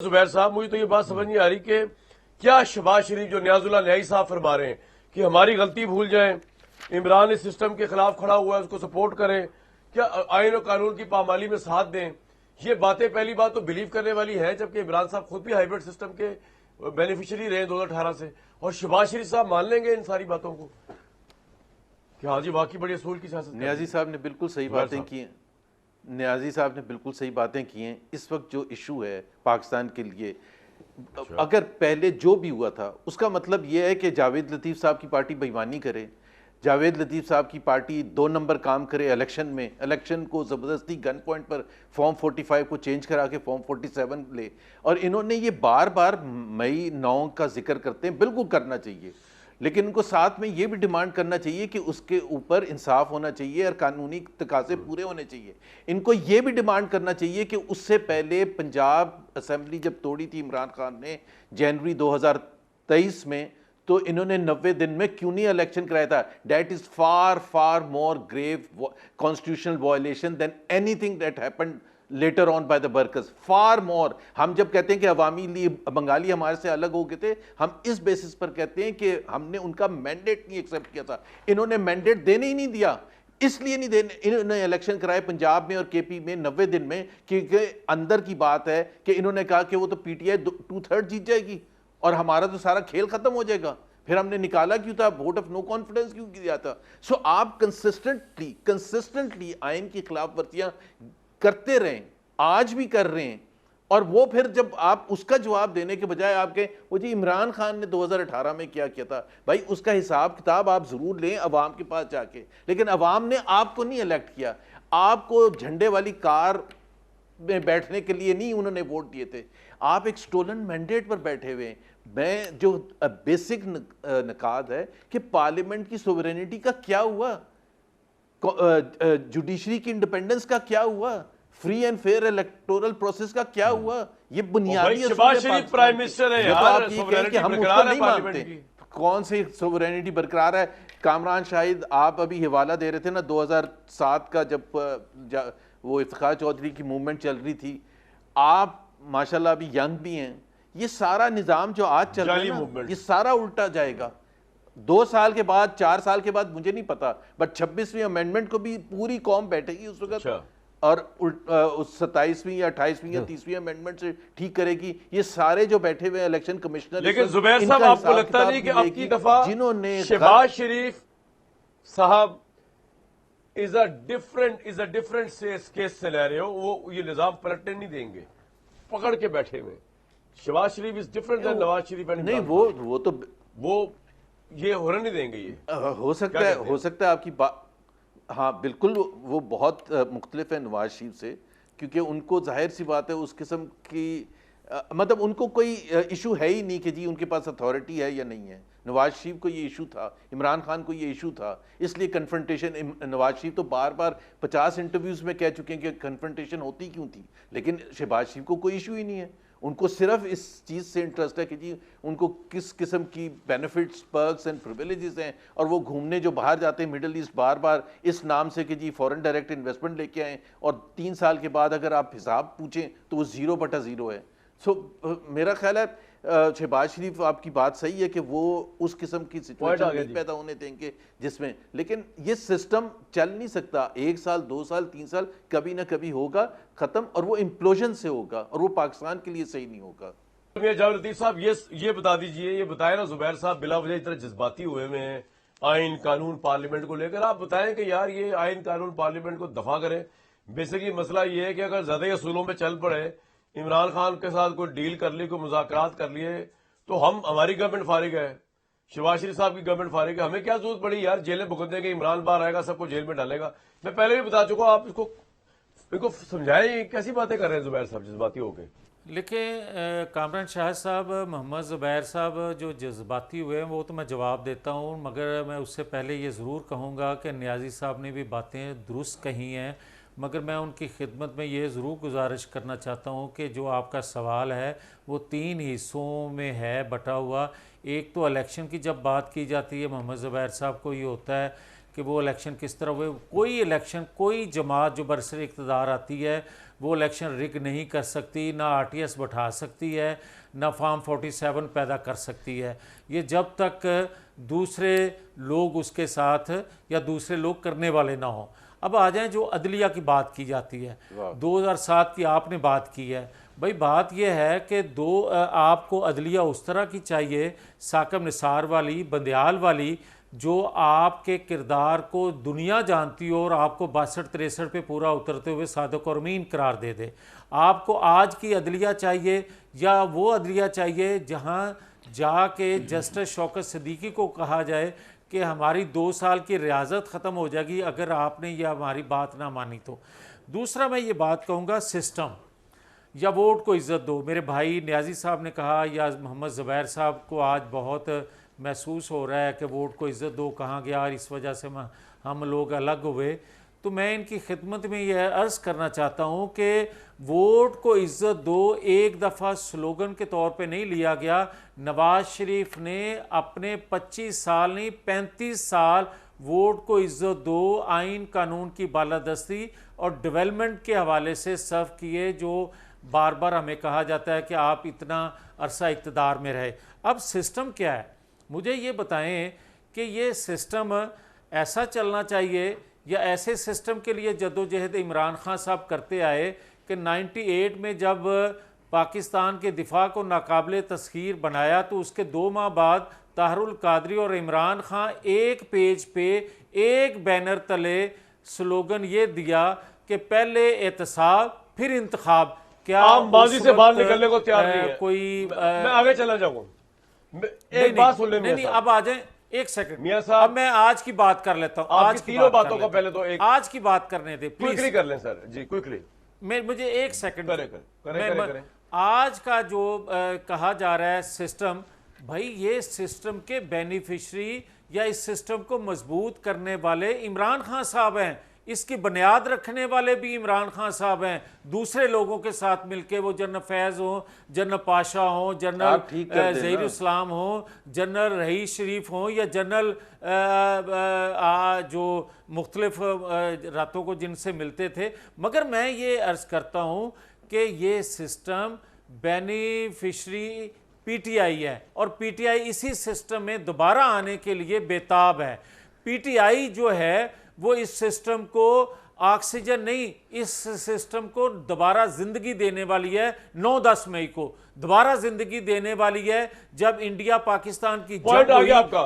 जुबैर साहब, मुझे तो ये बात समझ नहीं आ रही कि क्या शहबाज शरीफ जो नियाजुल्लाह न्याई साहब फरमा रहे हैं कि हमारी गलती भूल जाएं, इमरान इस सिस्टम के खिलाफ खड़ा हुआ है, उसको सपोर्ट करें, क्या आइन और कानून की पामाली में साथ दें। ये बातें पहली बात तो बिलीव करने वाली है, जबकि इमरान साहब खुद भी हाइब्रिड सिस्टम के बेनिफिशियरी रहे 2018 से, और शहबाज शरीफ साहब मान लेंगे इन सारी बातों को कि हाँ जी वाकई बड़ी असूल की सियासत। नियाजी साहब ने बिल्कुल सही बातें की हैं। नियाजी साहब ने बिल्कुल सही बातें की हैं। इस वक्त जो इशू है पाकिस्तान के लिए, अगर पहले जो भी हुआ था उसका मतलब यह है कि जावेद लतीफ़ साहब की पार्टी बेईमानी करे, जावेद लतीफ़ साहब की पार्टी 2 नंबर काम करे इलेक्शन में, इलेक्शन को ज़बरदस्ती गन पॉइंट पर फॉर्म 45 को चेंज करा के फॉर्म 47 ले, और इन्होंने ये बार बार मई 9 का जिक्र करते हैं। बिल्कुल करना चाहिए, लेकिन उनको साथ में ये भी डिमांड करना चाहिए कि उसके ऊपर इंसाफ होना चाहिए और कानूनी तकाजे पूरे होने चाहिए। इनको ये भी डिमांड करना चाहिए कि उससे पहले पंजाब असेंबली जब तोड़ी थी इमरान खान ने जनवरी 2023 में, तो इन्होंने 90 दिन में क्यों नहीं इलेक्शन कराया था। That is far far more grave constitutional violation than anything that happened later on by the workers, far more. हम जब कहते हैं कि अवामी लीग बंगाली हमारे से अलग हो गए थे, हम इस बेसिस पर कहते हैं कि हमने उनका मैंडेट नहीं एक्सेप्ट किया था। इन्होंने मैंडेट देने ही नहीं दिया, इसलिए नहीं देने, इन्होंने इलेक्शन कराए पंजाब में और केपी में 90 दिन में, क्योंकि अंदर की बात है कि इन्होंने कहा कि वो तो पीटीआई 2/3 जीत जाएगी और हमारा तो सारा खेल खत्म हो जाएगा। फिर हमने निकाला क्यों था, वोट ऑफ नो कॉन्फिडेंस क्यों किया था। सो आप कंसिस्टेंटली आइन की खिलाफ वर्जियां करते रहें, आज भी कर रहे हैं, और वो फिर जब आप उसका जवाब देने के बजाय आपके वो जी इमरान खान ने 2018 में क्या किया था, भाई उसका हिसाब किताब आप जरूर लें अवाम के पास जाके, लेकिन अवाम ने आपको नहीं इलेक्ट किया, आपको झंडे वाली कार में बैठने के लिए नहीं उन्होंने वोट दिए थे, आप एक स्टोलन मैंडेट पर बैठे हुए हैं। मैं जो बेसिक निकात है कि पार्लियामेंट की सोवरेनिटी का क्या हुआ, जुडिशरी की इंडिपेंडेंस का क्या हुआ, free and fair electoral process का क्या हुआ। ये बुनियादी शहबाज शरीफ प्राइम मिनिस्टर है यार, आप ये कहें कि हम उसको नहीं मानते, कौन सी सोवरेनिटी बरकरार है। कामरान शाहिद, आप अभी हवाला दे रहे थे ना 2007 का, जब वो इफ्तिखार चौधरी की मूवमेंट चल रही थी, आप माशाल्लाह अभी यंग भी हैं। ये सारा निजाम जो आज चल रहा है ना, ये सारा उल्टा जाएगा 2 साल के बाद, 4 साल के बाद, मुझे नहीं पता, बट 26वीं अमेंडमेंट को भी पूरी कौम बैठेगी उस वक्त, और उस 27वीं या 28वीं या 30वीं अमेंडमेंट से ठीक करेगी। ये सारे जो बैठे हुए इलेक्शन कमिश्नर, लेकिन जुबैर साहब आपको लगता नहीं कि अब की दफा जिन्होंने शहबाज शरीफ साहब is a different case scenario, वो ये निजाम पलटने नहीं देंगे, पकड़ के बैठे हुए। Shehbaz Sharif is different than Nawaz Sharif and नहीं, वो ये होने नहीं देंगे। ये हो सकता है आपकी बात, हाँ बिल्कुल, वो बहुत मुख्तलिफ है नवाज शरीफ से, क्योंकि उनको जाहिर सी बात है उस किस्म की मतलब उनको कोई इशू है ही नहीं कि जी उनके पास अथॉरिटी है या नहीं है। नवाज शरीफ को ये इशू था, इमरान खान को ये इशू था, इसलिए कन्फ्रंटेशन। नवाज शरीफ तो बार बार 50 इंटरव्यूज में कह चुके हैं कि कन्फ्रंटेशन होती क्यों थी, लेकिन शहबाज शरीफ को कोई इशू ही नहीं है। उनको सिर्फ इस चीज़ से इंटरेस्ट है कि जी उनको किस किस्म key benefits, perks and privileges हैं, और वो घूमने जो बाहर जाते हैं मिडिल ईस्ट बार बार इस नाम से कि जी फॉरेन डायरेक्ट इन्वेस्टमेंट लेके आए, और 3 साल के बाद अगर आप हिसाब पूछें तो वो 0/0 है। सो मेरा ख्याल है शहबाज शरीफ, आपकी बात सही है कि वो उस किस्म की सिचुएशन नहीं पैदा होने देंगे जिसमें, लेकिन ये सिस्टम चल नहीं सकता। 1 साल 2 साल 3 साल कभी ना कभी होगा खत्म, और वो इम्प्लोजन से होगा, और वो पाकिस्तान के लिए सही नहीं होगा। जावेद लतीफ साहब, ये बता दीजिए, ये बताए ना जुबैर साहब बिला वजह इतना जज्बाती हुए में आइन कानून पार्लियामेंट को लेकर, आप बताएं कि यार ये आइन कानून पार्लियामेंट को दफा करें। बेसिकली मसला ये है कि अगर ज्यादा ही असूलों में चल पड़े, इमरान खान के साथ कोई डील कर ली, कोई मुज़ाकरात कर लिए, तो हमारी गवर्नमेंट फारिग है, शहबाज शरीफ साहब की गवर्नमेंट फारिग है, हमें क्या जरूरत पड़ी यार जेलें भुगतने के। इमरान बाहर आएगा, सबको जेल में डालेगा। मैं पहले भी बता चुका, आप इनको समझाएं, कैसी बातें कर रहे हैं जुबैर साहब जज्बाती होकर। लेकिन कामरान शाह साहब, मोहम्मद ज़ुबैर साहब जो जज्बाती हुए हैं वो तो मैं जवाब देता हूँ, मगर मैं उससे पहले ये ज़रूर कहूँगा कि नियाज़ी साहब ने भी बातें दुरुस्त कही हैं, मगर मैं उनकी खिदमत में ये ज़रूर गुजारिश करना चाहता हूँ कि जो आपका सवाल है वो 3 हिस्सों में है बटा हुआ। एक तो इलेक्शन की जब बात की जाती है, मोहम्मद ज़ुबैर साहब को ये होता है कि वो इलेक्शन किस तरह हुए। कोई इलेक्शन, कोई जमात जो बरसर इक़्तिदार आती है वो इलेक्शन रिग नहीं कर सकती, ना RTS बैठा सकती है, ना फॉर्म 47 पैदा कर सकती है। ये जब तक दूसरे लोग उसके साथ या दूसरे लोग करने वाले ना हों। अब आ जाएं जो अदलिया की बात की जाती है, 2007 की आपने बात की है। भाई बात यह है कि आपको अदलिया उस तरह की चाहिए, साकब निसार वाली, बंदयाल वाली, जो आपके किरदार को दुनिया जानती हो और आपको 62-63 पे पूरा उतरते हुए सादक और अमीन करार दे दे। आपको आज की अदलिया चाहिए या वो अदलिया चाहिए जहाँ जाके जस्टिस शौकत सिद्दीकी को कहा जाए कि हमारी 2 साल की रियासत ख़त्म हो जाएगी अगर आपने यह हमारी बात ना मानी तो। दूसरा मैं ये बात कहूँगा, सिस्टम या वोट को इज़्ज़त दो। मेरे भाई न्याजी साहब ने कहा या मोहम्मद ज़ुबैर साहब को आज बहुत महसूस हो रहा है कि वोट को इज़्ज़त दो कहाँ गया और इस वजह से हम लोग अलग हुए। तो मैं इनकी खिदमत में यह अर्ज़ करना चाहता हूँ कि वोट को इज़्ज़त दो एक दफ़ा स्लोगन के तौर पे नहीं लिया गया। नवाज शरीफ ने अपने 25 साल नहीं 35 साल वोट को इज़्ज़त दो, आइन कानून की बालादस्ती और डेवलपमेंट के हवाले से सर्व किए, जो बार बार हमें कहा जाता है कि आप इतना अरसा इक़्तिदार में रहे। अब सिस्टम क्या है, मुझे ये बताएं कि ये सिस्टम ऐसा चलना चाहिए या ऐसे सिस्टम के लिए जद्दोजहद इमरान खान साहब करते आए कि 98 में जब पाकिस्तान के दिफा को नाकाबिले तस्खीर बनाया तो उसके 2 माह बाद ताहरुल कादरी और इमरान खान एक पेज पे एक बैनर तले स्लोगन ये दिया कि पहले एहतसाब फिर इंतखाब। क्या आम बाजी उस से बाहर वक्त, निकलने को तैयार नहीं है। कोई मैं आगे चला जाऊंगा, एक बात सुन ले मियां नहीं, साहब। अब आ जाए एक सेकंड मियां साहब, अब मैं आज की बात कर लेता हूं। आपकी आज की तीनों बात कर बातों का लेता पहले तो हूं। एक आज की बात करने दे क्विकली प्लीज। कर लें सर जी, क्विकली मुझे एक सेकंड करें। आज का जो कहा जा रहा है सिस्टम, भाई ये सिस्टम के बेनिफिशरी या इस सिस्टम को मजबूत करने वाले इमरान खान साहब हैं, इसकी बुनियाद रखने वाले भी इमरान खान साहब हैं। दूसरे लोगों के साथ मिलके, वो जनरल फैज़ हो, जनरल पाशा हो, जनरल ज़हीर इस्लाम हो, जनरल रईस शरीफ हो या जनरल जो मुख्तलिफ रातों को जिनसे मिलते थे। मगर मैं ये अर्ज़ करता हूँ कि ये सिस्टम बेनिफिशरी PTI है और PTI इसी सिस्टम में दोबारा आने के लिए बेताब है। PTI जो है वो इस सिस्टम को ऑक्सीजन नहीं, इस सिस्टम को दोबारा जिंदगी देने वाली है। 9-10 मई को दोबारा जिंदगी देने वाली है, जब इंडिया पाकिस्तान की पॉइंट जंग आ गया हुई आपका।